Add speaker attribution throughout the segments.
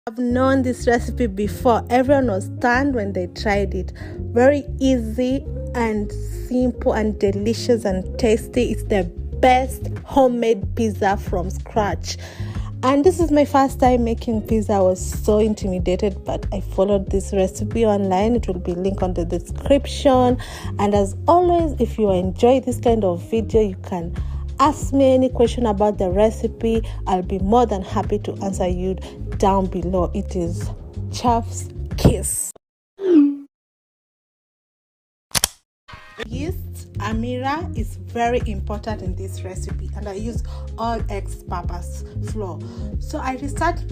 Speaker 1: I've known this recipe before. Everyone was stunned when they tried it. Very easy and simple and delicious and tasty. It's the best homemade pizza from scratch. And this is my first time making pizza. I was so intimidated, but I followed this recipe online. It will be linked on the description. And as always, if you enjoy this kind of video, you can ask me any question about the recipe. I'll be more than happy to answer you down below. It is chef's kiss. Yeast, amira, is very important in this recipe, and I use all all-purpose flour. So I researched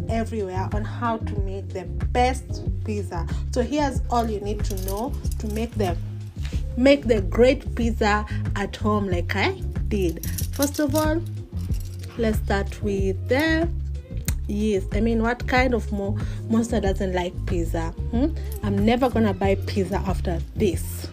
Speaker 1: everywhere on how to make the best pizza. So here's all you need to know to make the great pizza at home like I did. First of all, let's start with the yeast. I mean, what kind of monster doesn't like pizza? I'm never gonna buy pizza after this.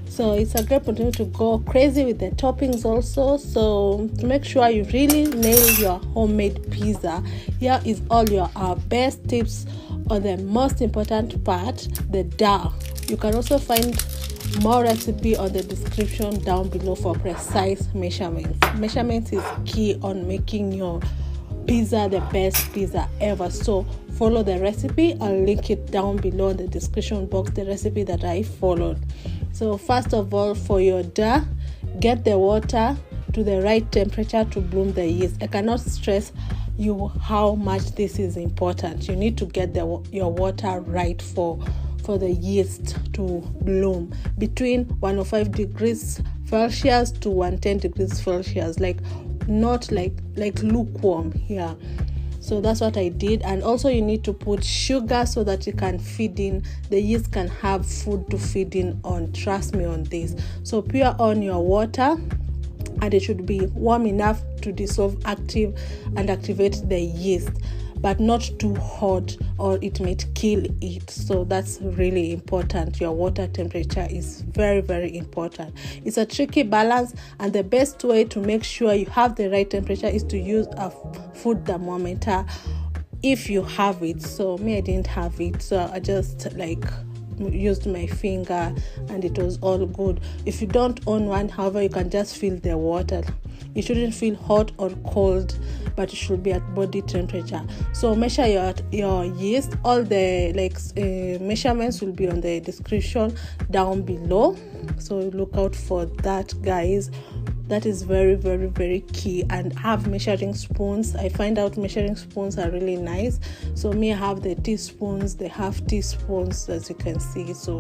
Speaker 1: So it's a great opportunity to go crazy with the toppings also. So to make sure you really nail your homemade pizza, here is all our best tips on the most important part, the dough. You can also find more recipe on the description down below for precise measurements. Measurements is key on making your pizza the best pizza ever. So follow the recipe. I'll link it down below in the description box, the recipe that I followed. So first of all, for your dough, get the water to the right temperature to bloom the yeast. I cannot stress you how much this is important. You need to get your water right for the yeast to bloom between 105 degrees Celsius to 110 degrees Celsius, not like lukewarm here. So that's what I did. And also you need to put sugar so that you can feed in, the yeast can have food to feed in on. Trust me on this. So pour on your water, and it should be warm enough to dissolve active and activate the yeast, but not too hot or it might kill it. So that's really important. Your water temperature is very, very important. It's a tricky balance, and the best way to make sure you have the right temperature is to use a food thermometer if you have it. So me, I didn't have it, so I just used my finger and it was all good. If you don't own one, however, you can just feel the water. It shouldn't feel hot or cold, but it should be at body temperature. So measure your yeast. All the measurements will be on the description down below. So look out for that, guys. That is very, very, very key. And have measuring spoons. I find out measuring spoons are really nice. So me, I have the teaspoons, the half teaspoons, as you can see. So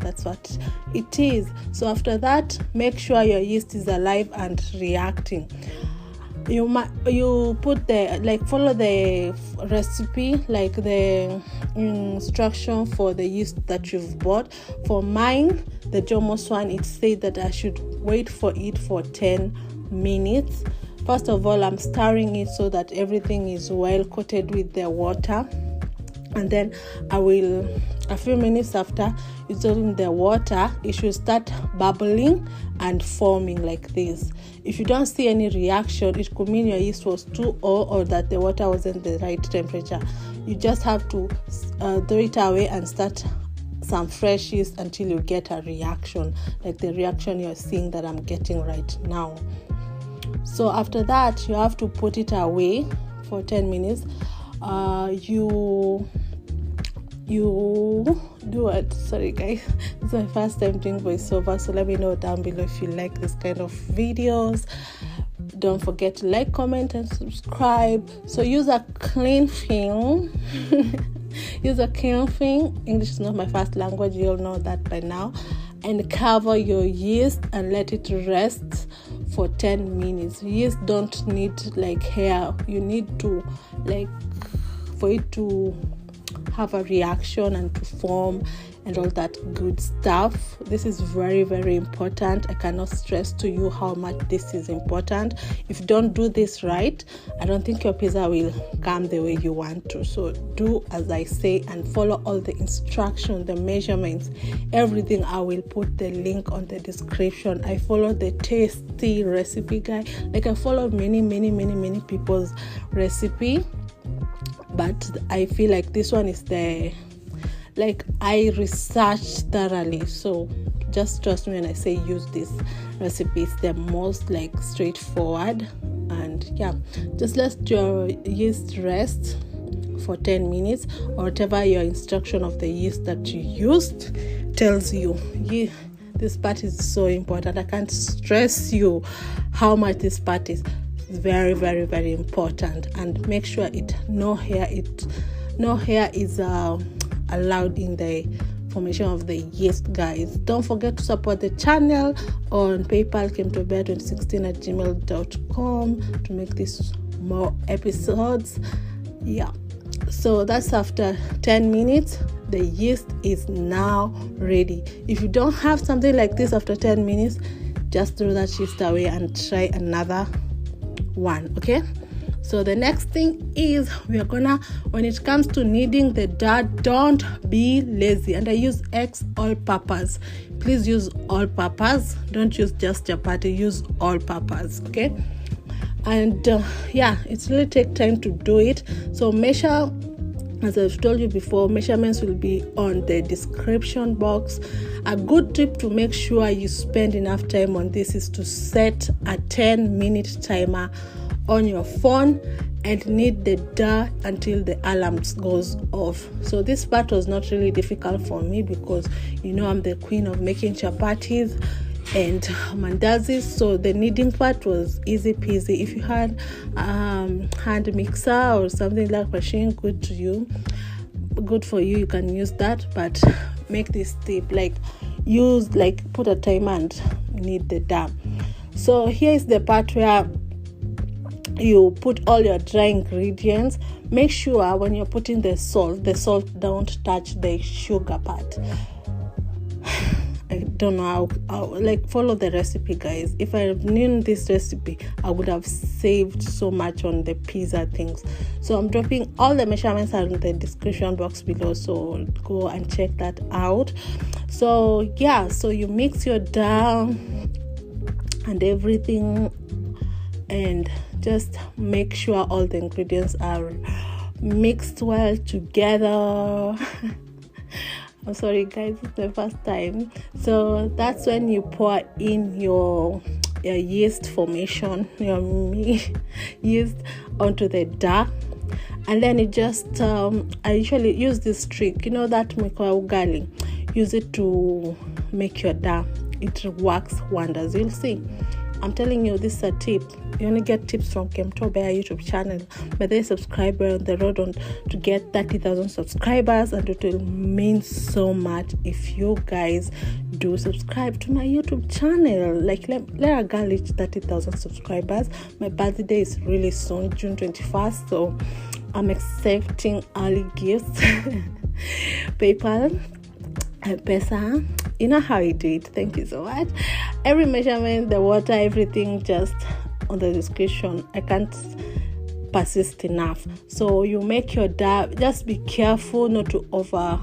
Speaker 1: that's what it is. So after that, make sure your yeast is alive and reacting. You put follow the recipe, like the instruction for the yeast that you've bought. For mine, the Jomos one, it said that I should wait for it for 10 minutes. First of all, I'm stirring it so that everything is well coated with the water, and then I will, a few minutes after using the water, it should start bubbling and forming like this. If you don't see any reaction, it could mean your yeast was too old or that the water wasn't the right temperature. You just have to throw it away and start some fresh yeast until you get a reaction, like the reaction you're seeing that I'm getting right now. So after that, you have to put it away for 10 minutes. You do it. Sorry guys, it's my first time doing voiceover, so let me know down below if you like this kind of videos. Don't forget to like, comment, and subscribe. So use a clean film. Use a clean film. English is not my first language, you'll know that by now. And cover your yeast and let it rest for 10 minutes. Yeast don't need hair. You need to for it to have a reaction and to form and all that good stuff. This is very, very important. I cannot stress to you how much this is important. If you don't do this right, I don't think your pizza will come the way you want to. So do as I say and follow all the instructions, the measurements, everything. I will put the link on the description. I follow the tasty recipe guide. Like I follow many people's recipe, but I feel like this one is I researched thoroughly, so just trust me when I say use this recipe. It's the most straightforward. And just let your yeast rest for 10 minutes or whatever your instruction of the yeast that you used tells you. This part is so important. I can't stress you how much this part is very, very, very important. And make sure no hair is allowed in the formation of the yeast, guys. Don't forget to support the channel on PayPal, cametobear2016@gmail.com to make this more episodes. So that's after 10 minutes. The yeast is now ready. If you don't have something like this after 10 minutes, just throw that yeast away and try another one. Okay, so the next thing is when it comes to kneading the dough, don't be lazy. And I use X all-purpose. Please use all-purpose. Don't use just chapati. Use all-purpose. Okay, and it's really take time to do it. So measure, as I've told you before, measurements will be on the description box. A good tip to make sure you spend enough time on this is to set a 10-minute timer on your phone and knead the dough until the alarm goes off. So this part was not really difficult for me because I'm the queen of making chapatis and mandazis, so the kneading part was easy peasy. If you had hand mixer or something like machine, good for you, you can use that. But make this tip, put a timer and knead the dough. So here is the part where you put all your dry ingredients. Make sure when you're putting the salt don't touch the sugar part. I don't know how follow the recipe, guys. If I knew this recipe, I would have saved so much on the pizza things. So I'm dropping all the measurements in the description box below, so go and check that out. So you mix your dough and everything, and just make sure all the ingredients are mixed well together. I'm sorry, guys, it's the first time. So that's when you pour in your yeast formation, your yeast onto the dough. And then it just, I usually use this trick, that mikoa ugali. Use it to make your dough. It works wonders. You'll see. I'm telling you, this is a tip. You only get tips from Cametobear YouTube channel. But they subscribe. We're on the road to get 30,000 subscribers, and it will mean so much if you guys do subscribe to my YouTube channel. Let a girl reach 30,000 subscribers. My birthday is really soon, June 21st. So I'm accepting early gifts. PayPal, Pesa. You know how you do it. Thank you so much. Every measurement, the water, everything just on the description. I can't persist enough. So you make your dough. Just be careful not to over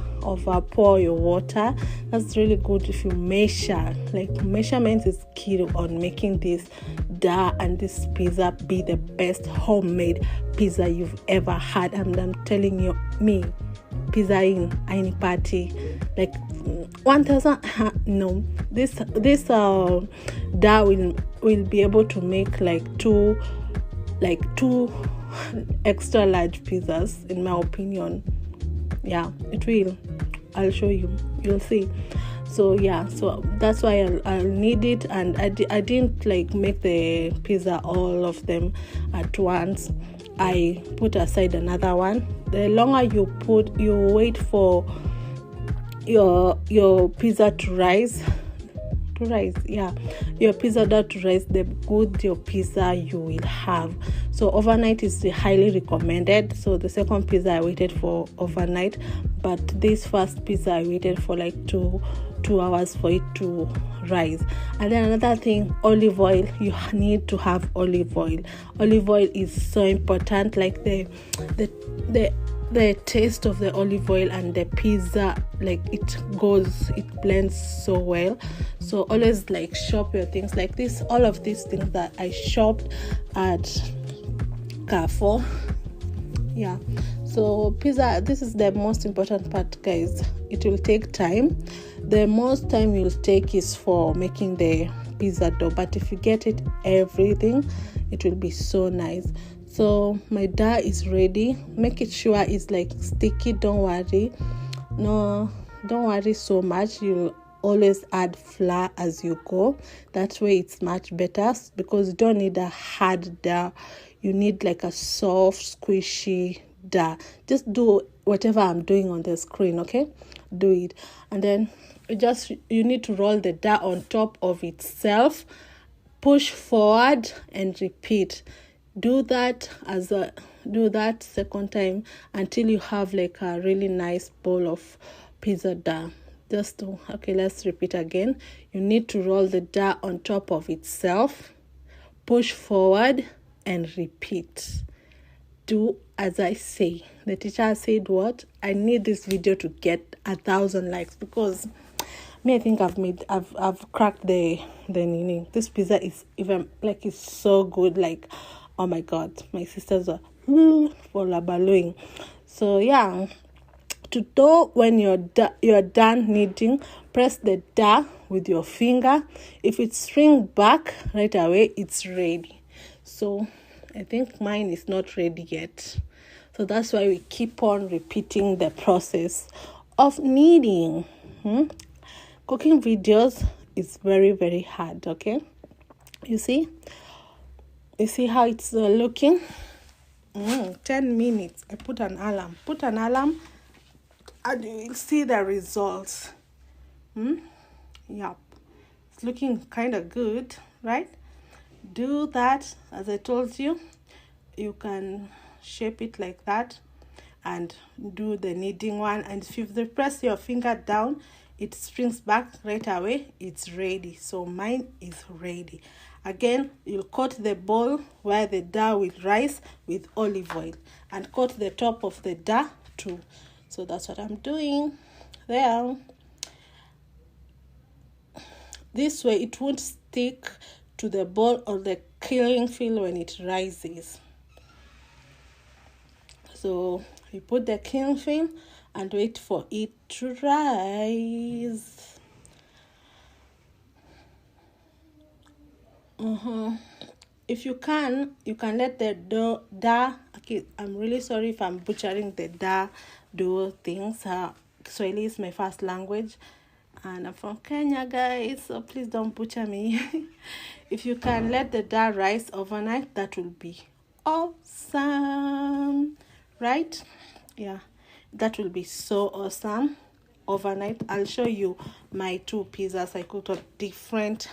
Speaker 1: pour your water. That's really good if you measure. Measurement is key on making this dough and this pizza be the best homemade pizza you've ever had. And I'm telling you, me, pizza in any party, 1,000. No, this dough will be able to make two extra large pizzas, in my opinion. It will. I'll show you. You'll see. So that's why I'll need it, and I didn't make the pizza all of them at once. I put aside another one. The longer you wait for your pizza to rise rise. Yeah, your pizza dough to rise, the good your pizza you will have. So overnight is highly recommended. So the second pizza I waited for overnight, but this first pizza I waited for like two hours for it to rise. And then another thing, olive oil. You need to have olive oil. Olive oil is so important. Like the taste of the olive oil and the pizza, like it blends so well. So always like shop your things like this. All of these things that I shopped at Carrefour. Yeah, so pizza, this is the most important part, guys. It will take time. The most time you'll take is for making the pizza dough, but if you get it everything, it will be so nice. So my dough is ready. Make it sure it's like sticky. Don't worry so much. You'll always add flour as you go. That way it's much better, because you don't need a hard dough. You need like a soft, squishy dough. Just do whatever I'm doing on the screen, okay? Do it. And then you need to roll the dough on top of itself. Push forward and repeat. Do that second time until you have like a really nice bowl of pizza dough. Let's repeat again. You need to roll the dough on top of itself, push forward and repeat. Do as I say. The teacher said what? I need this video to get 1,000 likes, because I think I've cracked the meaning. This pizza is even like, it's so good. Like, oh my god, my sisters are for la ballooing. So yeah, to dough, when you're done kneading, press the dough with your finger. If it springs back right away, it's ready. So I think mine is not ready yet. So that's why we keep on repeating the process of kneading. Cooking videos is very, very hard, okay? You see how it's looking? 10 minutes. I put an alarm and you will see the results. Yep, it's looking kind of good, right? Do that as I told you. You can shape it like that and do the kneading one, and if you press your finger down, it springs back right away. It's ready. So mine is ready. Again, you'll coat the bowl where the dough will rise with olive oil, and coat the top of the dough too. So that's what I'm doing there. This way it won't stick to the bowl or the cling film when it rises. So you put the cling film and wait for it to rise. If you can let the dough. Okay, I'm really sorry if I'm butchering the dough things. Swahili is my first language, and I'm from Kenya, guys, so please don't butcher me. If you can let the dough rise overnight, that will be awesome, right? Yeah, that will be so awesome overnight. I'll show you my 2 pizzas I cooked at different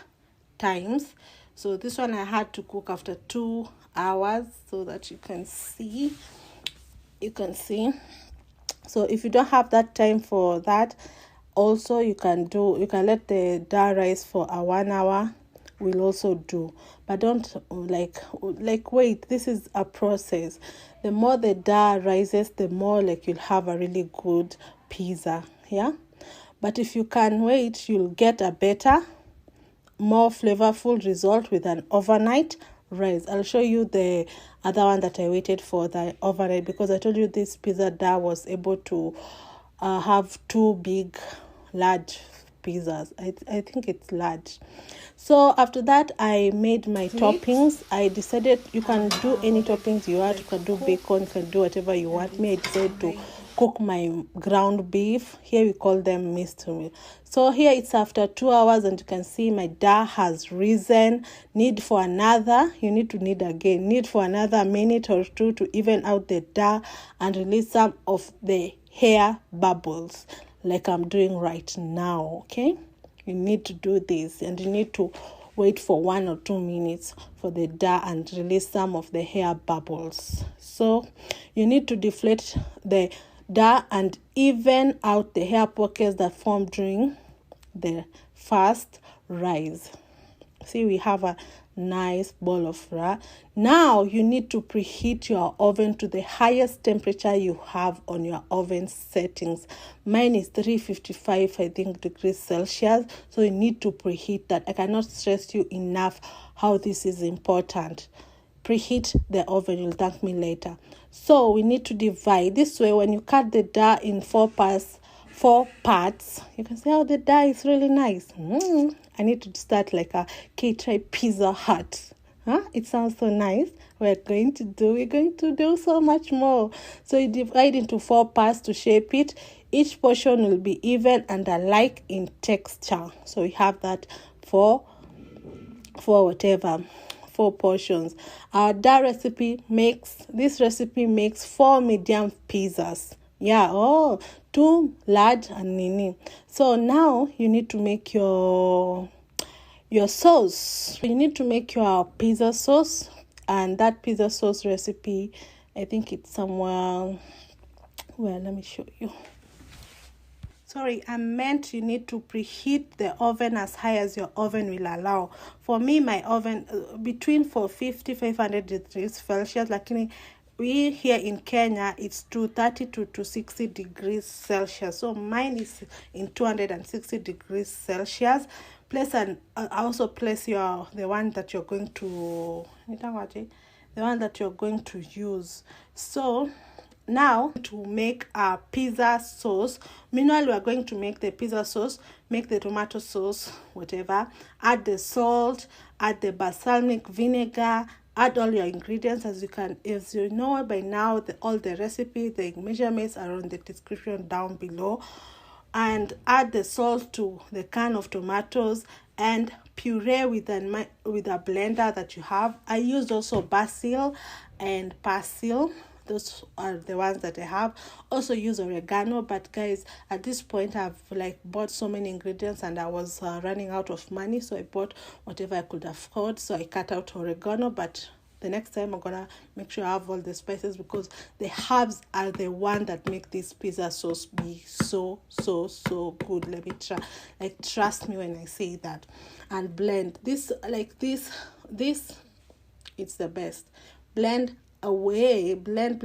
Speaker 1: times. So this one I had to cook after 2 hours so that you can see. So if you don't have that time for that, also you can let the dough rise for 1 hour. Will also do, but don't wait. This is a process. The more the dough rises, the more you'll have a really good pizza. Yeah, but if you can wait, you'll get a better, more flavorful result with an overnight rise. I'll show you the other one that I waited for the overnight, because I told you this pizza dough was able to have 2 large pizzas. I think it's large. So after that, I made my toppings. I decided you can do any toppings you want. You can do bacon, you can do whatever you want. Me, I decided to cook my ground beef. Here we call them minced meat. So here it's after 2 hours, and you can see my dough has risen. You need for another minute or 2 to even out the dough and release some of the hair bubbles, like I'm doing right now. Okay, you need to do this, and you need to wait for 1 or 2 minutes for the dough and release some of the hair bubbles. So you need to deflate the dough and even out the hair pockets that form during the first rise. See, we have a nice ball of flour. Now you need to preheat your oven to the highest temperature you have on your oven settings. Mine is 355, I think, degrees Celsius. So you need to preheat that. I cannot stress you enough how this is important. Preheat the oven. You'll thank me later. So we need to divide this way. When you cut the dough in 4 parts, you can say, oh, the dough is really nice. I need to start like a K-type Pizza Hut. It sounds so nice. We're going to do so much more. So you divide into 4 parts to shape it. Each portion will be even and alike in texture. So we have that for 4 portions. Our dough recipe makes 4 medium pizzas. 2 large and mini. So now you need to make your sauce. You need to make your pizza sauce, and that pizza sauce recipe, I think it's somewhere. Well, let me show you. Sorry, I meant you need to preheat the oven as high as your oven will allow. For me, my oven between 450 500 degrees Celsius, lakini we here in Kenya, it's 230 to 260 degrees Celsius. So mine is in 260 degrees Celsius. Also place the one that you're going to use. So now to make a pizza sauce. Meanwhile, we are going to make the pizza sauce, make the tomato sauce, whatever. Add the salt, add the balsamic vinegar, add all your ingredients as you know by now. All the recipe, the measurements are on the description down below. And add the salt to the can of tomatoes and puree with a blender that you have. I used also basil and parsley. Those are the ones that I have. Also use oregano, but guys, at this point I've bought so many ingredients and I was running out of money, so I bought whatever I could afford. So I cut out oregano, but the next time I'm gonna make sure I have all the spices, because the herbs are the one that make this pizza sauce be so good. Let me try, trust me when I say that. And blend this it's the best. Blend away, blend,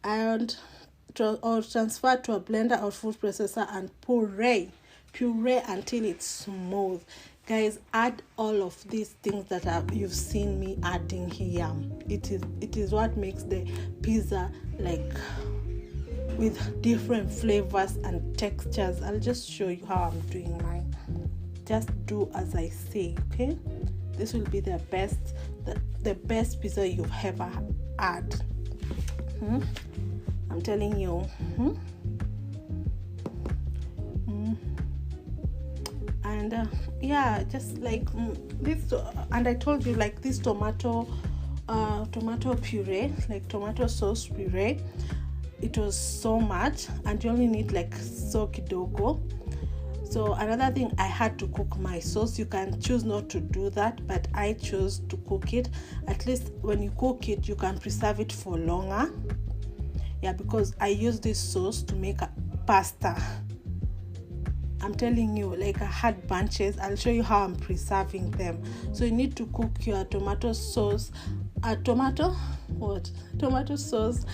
Speaker 1: and transfer to a blender or food processor and puree until it's smooth. Guys, add all of these things that you've seen me adding here. It is what makes the pizza with different flavors and textures. I'll just show you how I'm doing mine. Just do as I say, okay? This will be the best pizza you've ever had. I'm telling you. And just this, and I told you this tomato puree, tomato sauce puree, it was so much, and you only need so kidogo. So another thing, I had to cook my sauce. You can choose not to do that, but I chose to cook it. At least when you cook it, you can preserve it for longer. Because I use this sauce to make a pasta. I'm telling you, I had bunches. I'll show you how I'm preserving them. So you need to cook your tomato sauce, tomato sauce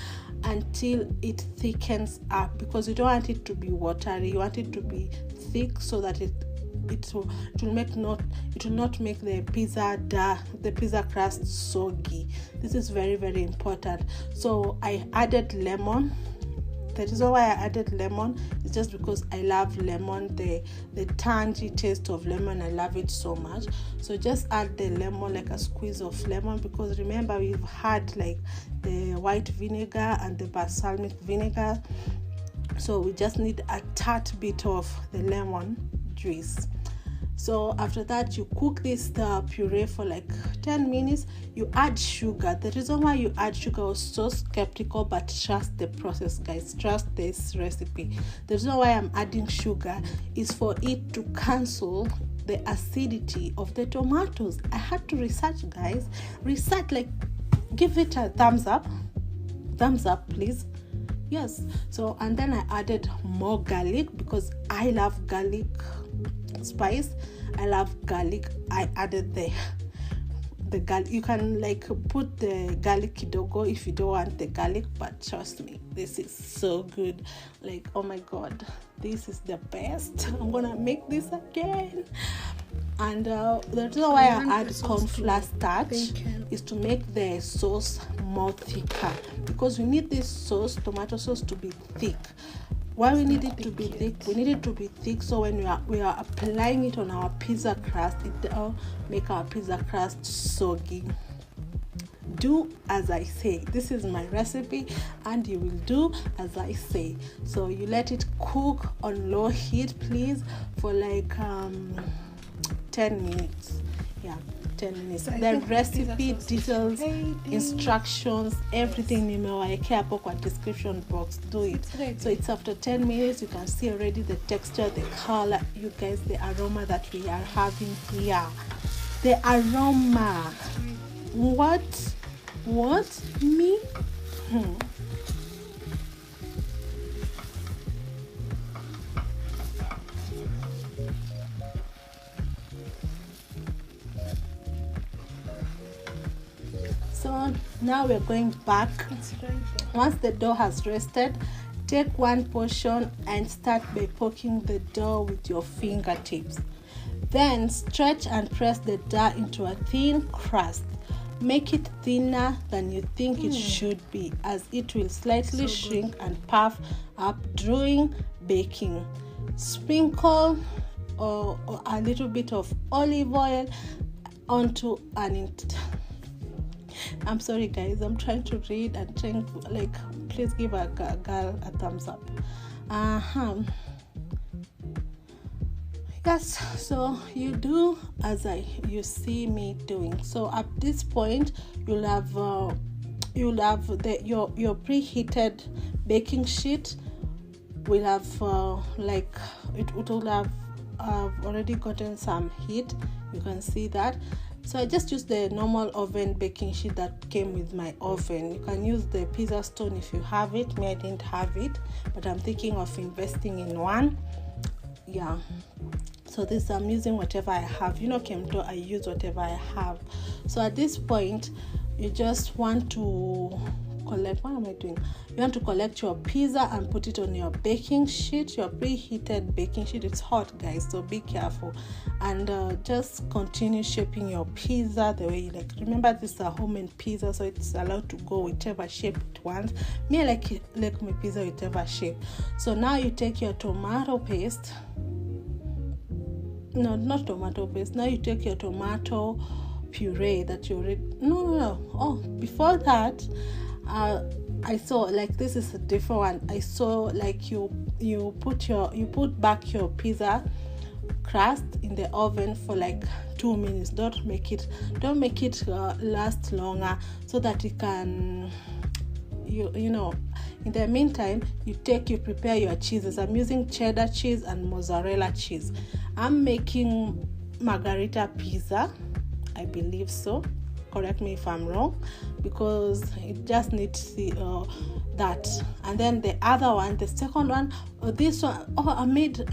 Speaker 1: until it thickens up, because you don't want it to be watery. You want it to be thick so that it will not make the pizza crust soggy. This is very, very important. So I added lemon. The reason why I added lemon is just because I love lemon, the tangy taste of lemon. I love it so much. So just add the lemon, a squeeze of lemon, because remember we've had the white vinegar and the balsamic vinegar. So we just need a tad bit of the lemon juice. So after that, you cook this puree for like 10 minutes. You add sugar. The reason why you add sugar, I was so skeptical, but trust the process, guys. Trust this recipe. The reason why I'm adding sugar is for it to cancel the acidity of the tomatoes. I had to research, guys. Research, like, give it a thumbs up. Thumbs up, please. Yes. So, and then I added more garlic because I love garlic spice. I love garlic. I added the garlic. You can like put the garlic kidogo if you don't want the garlic, but trust me, this is so good. Like, oh my god, this is the best. I'm gonna make this again. And the reason why I add corn flour starch is to make the sauce more thicker, because we need this sauce, tomato sauce, to be thick. Why we need it to be thick? We need it to be thick so when we are applying it on our pizza crust, it will make our pizza crust soggy. Do as I say. This is my recipe, and you will do as I say. So you let it cook on low heat, please, for like 10 minutes. Yeah, 10 minutes. So the recipe details, instructions, everything nimewawekea hapo kwa description box. Do it. So it's after 10 minutes. You can see already the texture, the color, you guys, the aroma that we are having here. The aroma. What? Me? So now we're going back. Once the dough has rested, take one portion and start by poking the dough with your fingertips. Then stretch and press the dough into a thin crust. Make it thinner than you think it should be, as it will slightly shrink and puff up during baking. Sprinkle or a little bit of olive oil onto I'm sorry, guys. I'm trying to read and trying to, like, please give a girl a thumbs up. Yes, so you do as you see me doing. So at this point, you'll have your preheated baking sheet. Will have it will have already gotten some heat. You can see that. So I just used the normal oven baking sheet that came with my oven. You can use the pizza stone if you have it. Me, I didn't have it, but I'm thinking of investing in one. Yeah. So this, I'm using whatever I have. You know, Kemto, I use whatever I have. So at this point, you just want to collect. What am I doing? You want to collect your pizza and put it on your baking sheet, your preheated baking sheet. It's hot, guys, so be careful. And just continue shaping your pizza the way you like. Remember, this is a homemade pizza, so it's allowed to go whichever shape it wants. Me, I like my pizza whichever shape. So now you take your tomato paste. No, not tomato paste. Now you take your tomato puree that you already. No. Oh, before that, I saw, like, this is a different one. I saw, like, you put back your pizza crust in the oven for like 2 minutes. Don't make it last longer, so that it can, you know. In the meantime, you prepare your cheeses. I'm using cheddar cheese and mozzarella cheese. I'm making margarita pizza, I believe so. Correct me if I'm wrong, because it just needs that. And then the other one, the second one, this one, I made 2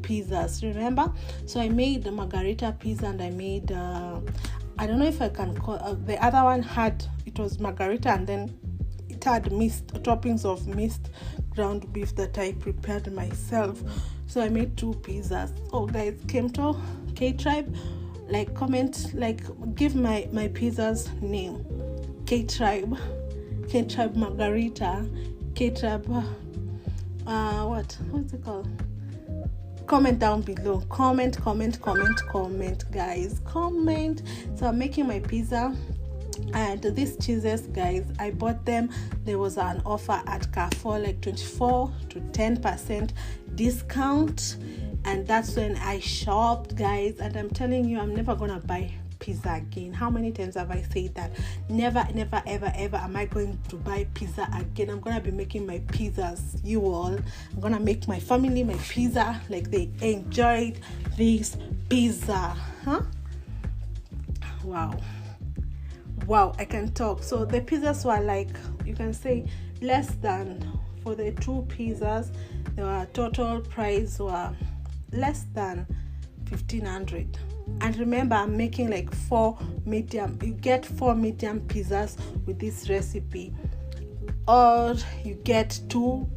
Speaker 1: pizzas, remember? So I made the margarita pizza, and I made I don't know if I can call the other one it was margarita, and then it had toppings of minced ground beef that I prepared myself. So I made 2 pizzas. Oh, guys, Kemto, K-Tribe, like, comment, like, give my pizza's name. K-Tribe Margarita, K-Tribe, what's it called? Comment down below. Comment, guys. Comment. So I'm making my pizza. And these cheeses, guys, I bought them. There was an offer at Carrefour, like 24 to 10% discount. And that's when I shopped, guys. And I'm telling you, I'm never gonna buy pizza again. How many times have I said that? Never, never, ever, ever am I going to buy pizza again. I'm gonna be making my pizzas, you all. I'm gonna make my family my pizza, like they enjoyed this pizza. Wow, I can talk. So the pizzas were like, you can say, less than, for the 2 pizzas, the total price were less than 1,500. And remember, I'm making like 4 medium. You get 4 medium pizzas with this recipe, or you get 2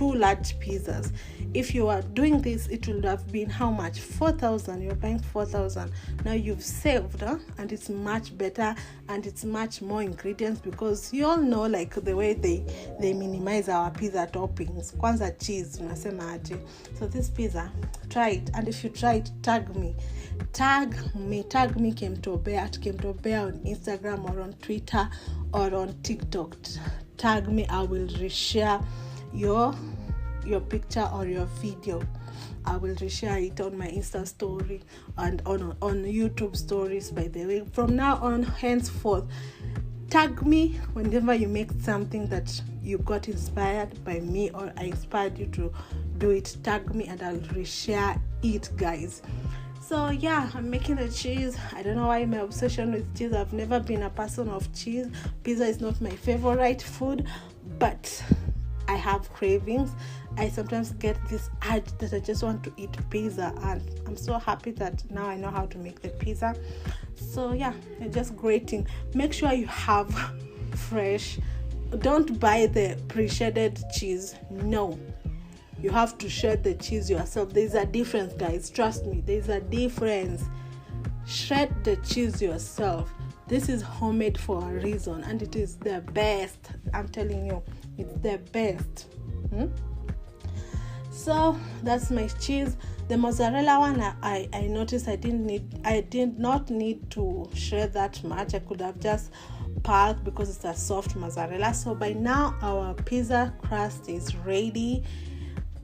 Speaker 1: large pizzas. If you are doing this, it would have been how much? 4,000. You're buying 4,000. Now you've saved, and it's much better, and it's much more ingredients, because you all know, like, the way they minimize our pizza toppings. Kwanza cheese, unasema aje. So this pizza, try it, and if you try it, tag me Kemtobea at Kemtobea on Instagram or on Twitter or on TikTok. Tag me, I will reshare your picture or your video. I will reshare it on my Insta story and on YouTube stories. By the way, from now on, henceforth, tag me whenever you make something that you got inspired by me, or I inspired you to do it. Tag me and I'll reshare it, guys. So yeah, I'm making the cheese. I don't know why my obsession with cheese. I've never been a person of cheese. Pizza is not my favorite food, but I have cravings. I sometimes get this urge that I just want to eat pizza, and I'm so happy that now I know how to make the pizza. So yeah, I'm just grating. Make sure you have fresh. Don't buy the pre-shredded cheese. No. You have to shred the cheese yourself. There's a difference, guys. Trust me, there's a difference. Shred the cheese yourself. This is homemade for a reason, and it is the best. I'm telling you, it's the best. So that's my cheese. The mozzarella one, I noticed I did not need to shred that much. I could have just parked because it's a soft mozzarella. So by now our pizza crust is ready.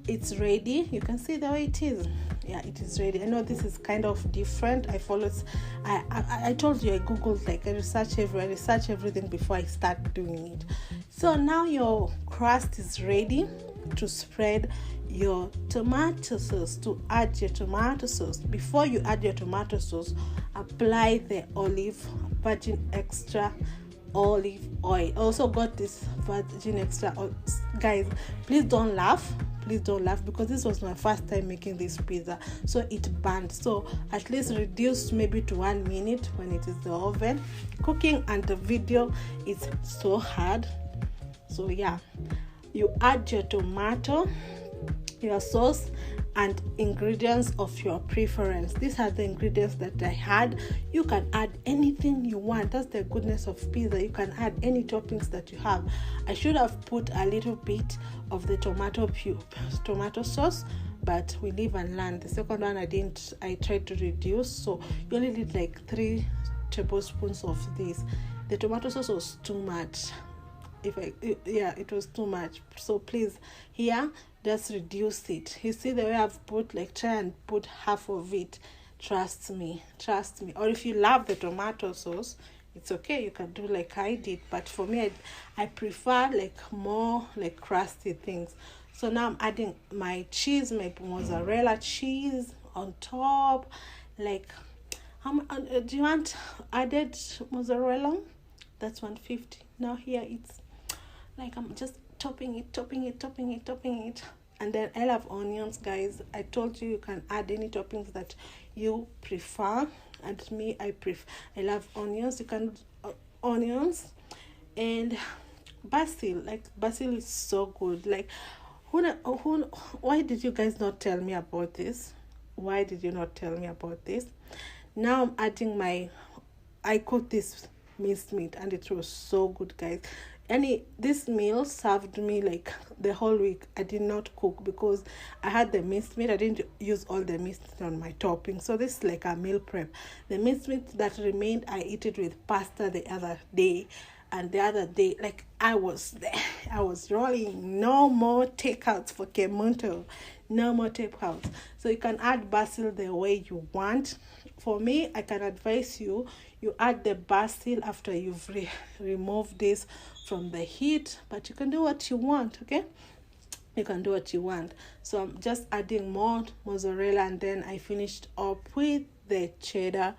Speaker 1: It's ready. You can see the way it is. Yeah, it is ready. I know this is kind of different. I told you I googled, like, I research everything before I start doing it. So now your crust is ready to spread your tomato sauce. To add your tomato sauce, before you add your tomato sauce, apply the virgin extra olive oil. I also got this virgin extra oil. Guys, please don't laugh, because this was my first time making this pizza, so it burned. So at least reduce maybe to 1 minute when it is the oven. Cooking and the video is so hard. So yeah, you add your tomato, your sauce, and ingredients of your preference. These are the ingredients that I had. You can add anything you want. That's the goodness of pizza. You can add any toppings that you have. I should have put a little bit of the tomato sauce, but we live and learn. The second one I tried to reduce, so you only need like 3 tablespoons of this. The tomato sauce was too much. It was too much. So please, here, just reduce it. You see the way I've put, like, try and put half of it. Trust me. Or if you love the tomato sauce, it's okay, you can do like I did. But for me, I prefer like more like crusty things. So now I'm adding my cheese, my mozzarella cheese on top. Like, do you want added mozzarella? That's 150. Now here it's like I'm just topping it. And then I love onions, guys. I told you can add any toppings that you prefer. And me, I love onions. You can onions and basil. Like, basil is so good. Like, why did you guys not tell me about this? Why did you not tell me about this? Now I'm adding I cooked this minced meat and it was so good, guys. This meal served me like the whole week. I did not cook because I had the minced meat. I didn't use all the minced meat on my topping. So this is like a meal prep. The minced meat that remained, I ate it with pasta the other day. And the other day, like, I was rolling. No more takeouts for Kemunto. no more takeouts. So you can add basil the way you want. For me, I can advise you add the basil after you've removed this from the heat, but you can do what you want. Okay, you can do what you want. So I'm just adding more mozzarella, and then I finished up with the cheddar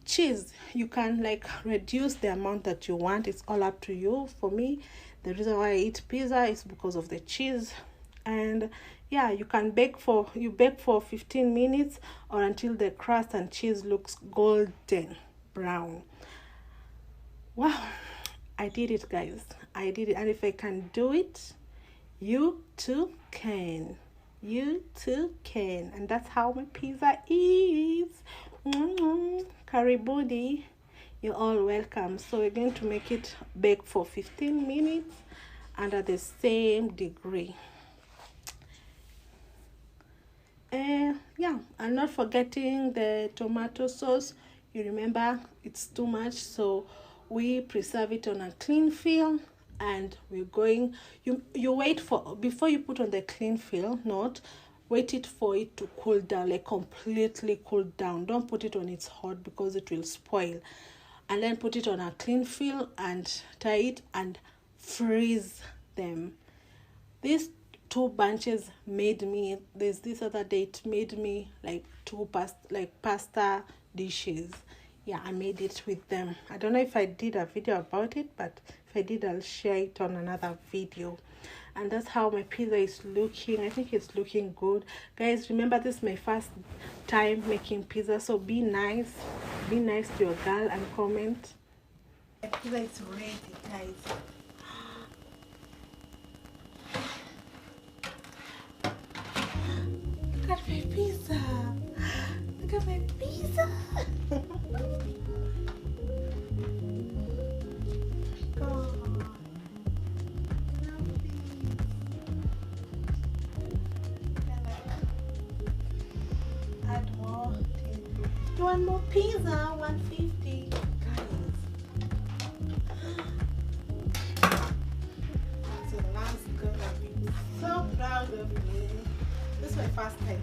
Speaker 1: cheese. You can like reduce the amount that you want. It's all up to you. For me, the reason why I eat pizza is because of the cheese. And yeah, you bake for 15 minutes or until the crust and cheese looks golden brown. Wow, I did it, guys. I did it. And if I can do it, you too can. You too can. And that's how my pizza is. Karibuni. You're all welcome. So we're going to make it bake for 15 minutes under the same degree. Yeah, and not forgetting the tomato sauce. You remember it's too much, so we preserve it on a cling film, and we're going, you wait for, before you put on the cling film, wait it for it to cool down, like completely cool down. Don't put it on it's hot because it will spoil. And then put it on a cling film and tie it and freeze them. These 2 bunches made me, there's this other day, it made me like 2 pasta dishes. Yeah, I made it with them. I don't know if I did a video about it, but if I did, I'll share it on another video. And that's how my pizza is looking. I think it's looking good. Guys, remember, this is my first time making pizza, so be nice to your girl and comment. My pizza is ready, guys. Look at my pizza. Look at my pizza. God. Add more. You want more pizza? 150. Guys. So Lance gonna be so proud of me. This is my first time.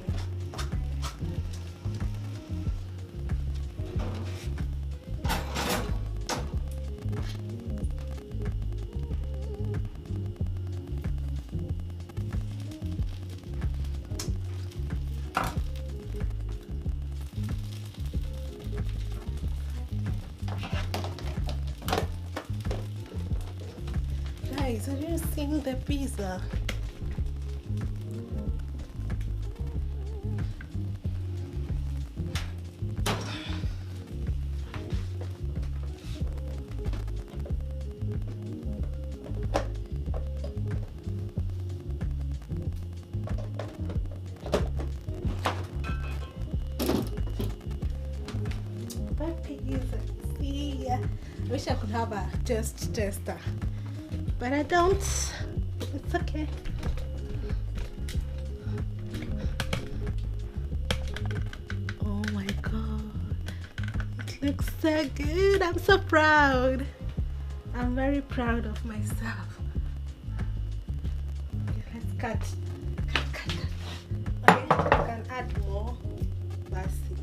Speaker 1: Guys, have you seen the pizza? See, I wish I could have a taste tester, but I don't. It's okay. Oh my god, it looks so good. I'm so proud. I'm very proud of myself. Okay, let's cut. Okay, you can add more basil.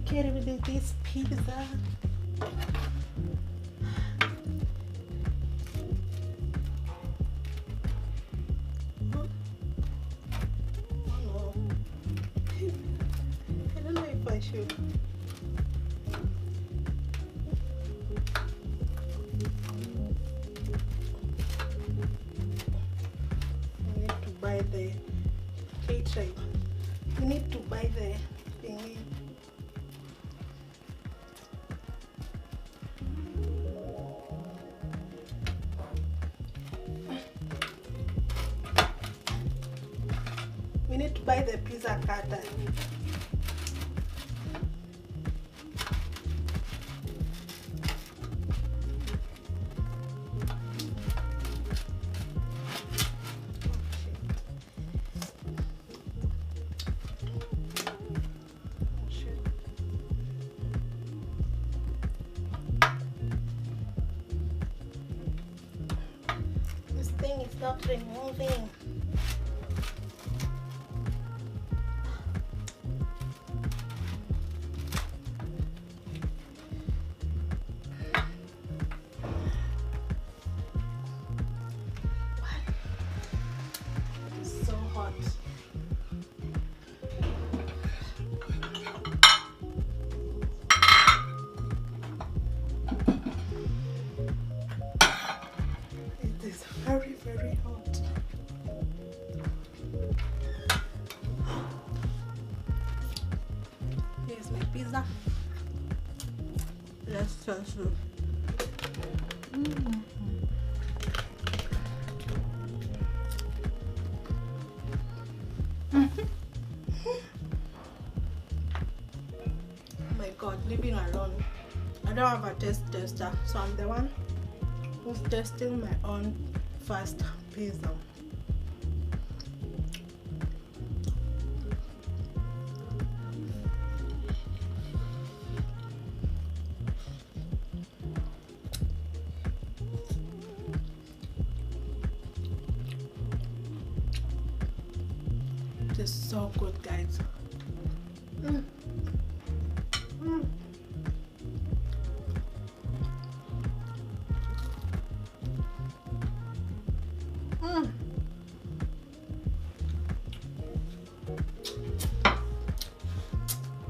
Speaker 1: Get rid of this pizza. I don't know if I should. I need to buy the catering. You need to buy the thingy. We need to buy the pizza cutter. This thing It's not removing. It's so hot. It is very, very hot. Here's my pizza. Let's just look. Oh my god, living alone. I don't have a taste tester, so I'm the one who's testing my own first pizza. It is so good, guys.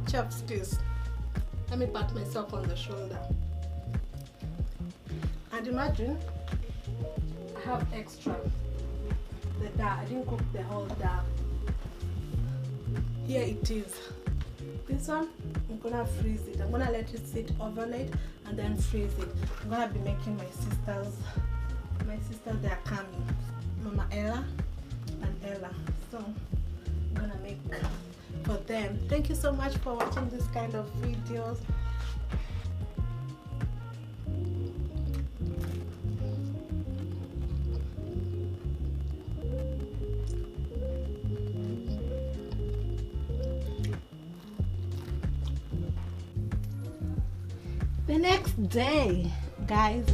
Speaker 1: Chopsticks. Let me pat myself on the shoulder. And imagine I have extra. The dal. I didn't cook the whole dal. Here it is. This one, I'm gonna freeze it. I'm gonna let it sit overnight and then freeze it. I'm gonna be making my sisters. My sisters, they are coming. Mama Ella and Ella. So I'm gonna make for them. Thank you so much for watching this kind of videos. The next day, guys.